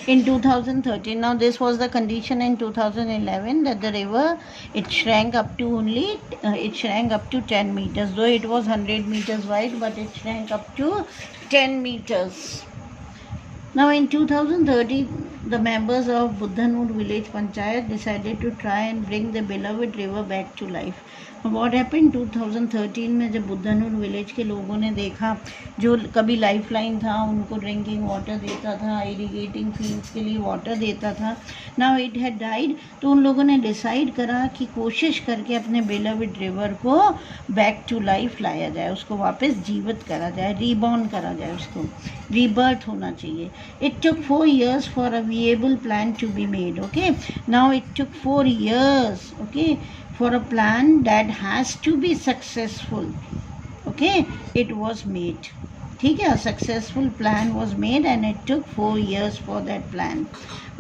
in 2013. Now this was the condition in 2011, that the river, it shrank up to only it shrank up to 10 meters, though it was 100 meters wide, but it shrank up to 10 meters. Now in 2013, the members of Buddhanur village panchayat decided to try and bring the beloved river back to life. What happened 2013 में जब बुद्धनूर village के लोगों ने देखा, जो कभी lifeline था, उनको ड्रिंकिंग वाटर देता था, इरिगेटिंग फील्ड्स के लिए वाटर देता था, नाउ इट हैड डाइड, तो उन लोगों ने डिसाइड करा कि कोशिश करके अपने बेलविड रिवर को बैक टू लाइफ लाया जाए, उसको वापस जीवित करा जाए, रीबॉर्न करा जाए, उसको रीबर्थ होना चाहिए. It took 4 years for a viable plan to be made. Okay, now it took 4 years, okay, for a plan that has to be successful. Okay, it was made. ठीक है, a successful plan was made and it took 4 years for that plan.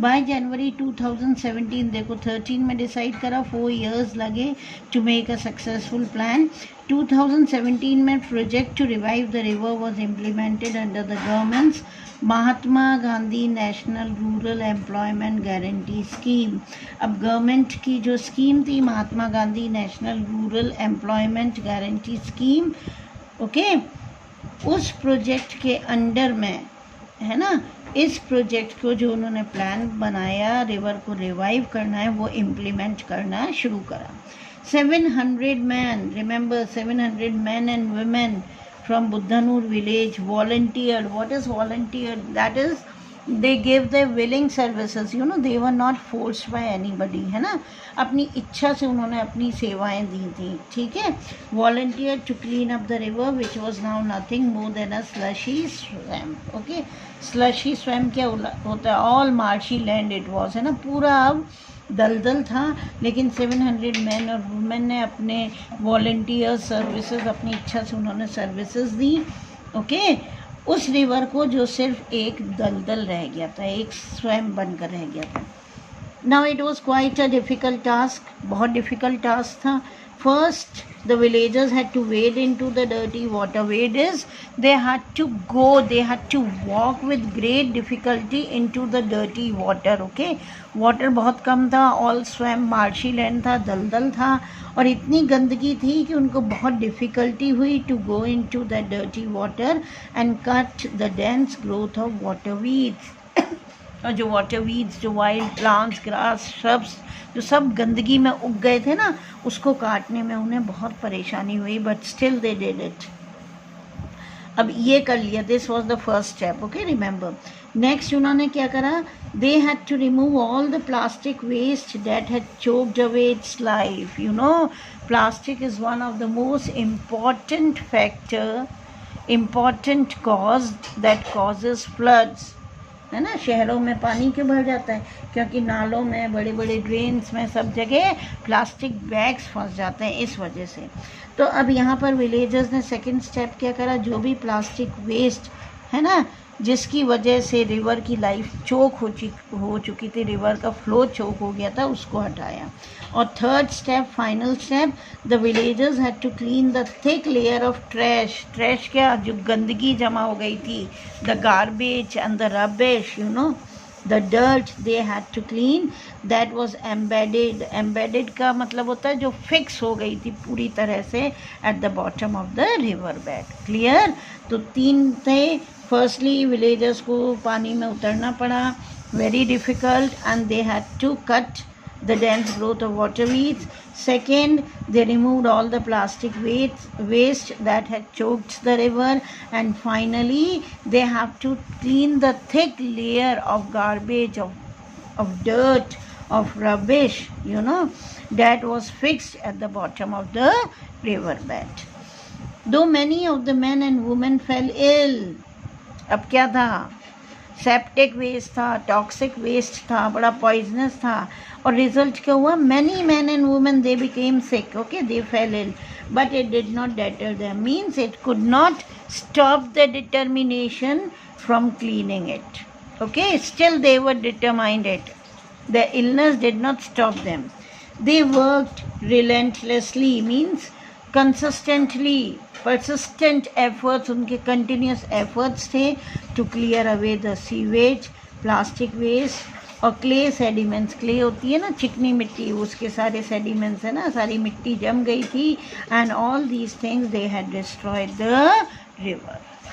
By January 2017, देखो 13 में decide करा, 4 years लगे to make a successful plan. 2017 में project to revive the river was implemented under the government's Mahatma Gandhi national rural employment guarantee scheme. अब government की जो scheme थी, Mahatma Gandhi national rural employment guarantee scheme, okay, उस प्रोजेक्ट के under में है ना, इस प्रोजेक्ट को जो उन्होंने प्लान बनाया रिवर को रिवाइव करना है, वो इम्प्लीमेंट करना शुरू करा. 700 men, remember 700 men and women from Buddhanur village volunteered. What is volunteered? That is, they gave their willing services. You know, they were not forced by anybody, है ना, अपनी इच्छा से उन्होंने अपनी सेवाएं दी थी. ठीक है, volunteered to clean up the river, which was now nothing more than a slushy swamp. Okay, slushy swamp क्या होता है? All marshy land it was, है ना, पूरा अब दलदल था, लेकिन 700 मैन और वुमेन ने अपने वॉलंटियर सर्विसेज, अपनी इच्छा से उन्होंने सर्विसेज दी. ओके, उस रिवर को जो सिर्फ एक दलदल रह गया था, एक स्वयं बनकर रह गया था. Now it was quite a difficult task, बहुत डिफ़िकल्ट टास्क था. First, the villagers had to wade into the dirty water. Wade is, they had to go, they had to walk with great difficulty into the dirty water. Okay, water बहुत कम था, all swamp, marshy land था, दलदल था, और इतनी गंदगी थी कि उनको बहुत डिफ़िकल्टी हुई to go into the dirty water and cut the dense growth of water weeds. और जो वाटर वीड्स, जो वाइल्ड प्लांट्स, ग्रास, श्रब्स, जो सब गंदगी में उग गए थे ना, उसको काटने में उन्हें बहुत परेशानी हुई, but still they did it. अब ये कर लिया, this was the first step. Okay, remember. Next उन्होंने क्या करा? They had to remove all the plastic waste that had choked away its life. You know, plastic is one of the most important factor, important cause that causes floods, है ना. शहरों में पानी क्यों भर जाता है? क्योंकि नालों में, बड़े बड़े ड्रेन्स में, सब जगह प्लास्टिक बैग्स फंस जाते हैं, इस वजह से. तो अब यहाँ पर विलेजर्स ने सेकंड स्टेप क्या करा? जो भी प्लास्टिक वेस्ट है ना, जिसकी वजह से रिवर की लाइफ चोक हो चुकी थी, रिवर का फ्लो चोक हो गया था, उसको हटाया. और third step, final step, the villagers had to clean the thick layer of trash. Trash क्या? जो गंदगी जमा हो गई थी, the garbage and the rubbish, you know, the dirt they had to clean, that was embedded. Embedded का मतलब होता है जो फिक्स हो गई थी पूरी तरह से at the bottom of the river bed. Clear? तो 3 थे. फर्स्टली विलेजर्स को पानी में उतरना पड़ा, very difficult, and they had to cut the dense growth of water weeds. Second, they removed all the plastic waste that had choked the river. And finally, they have to clean the thick layer of garbage, of dirt, of rubbish, you know, that was fixed at the bottom of the river bed. Though many of the men and women fell ill, अब क्या था? Septic waste था, toxic waste था, बड़ा poisonous था, और result क्या हुआ? Many man and women they became sick. Okay, they fell ill, but it did not deter them, means it could not stop the determination from cleaning it. Okay, still they were determined it. The illness did not stop them. They worked relentlessly, means consistently, persistent efforts, उनके continuous efforts थे to clear away the sewage, plastic waste और clay sediments, clay होती है ना चिकनी मिट्टी, उसके सारे सेडिमेंट्स है ना, सारी मिट्टी जम गई थी, and all these things they had destroyed the river.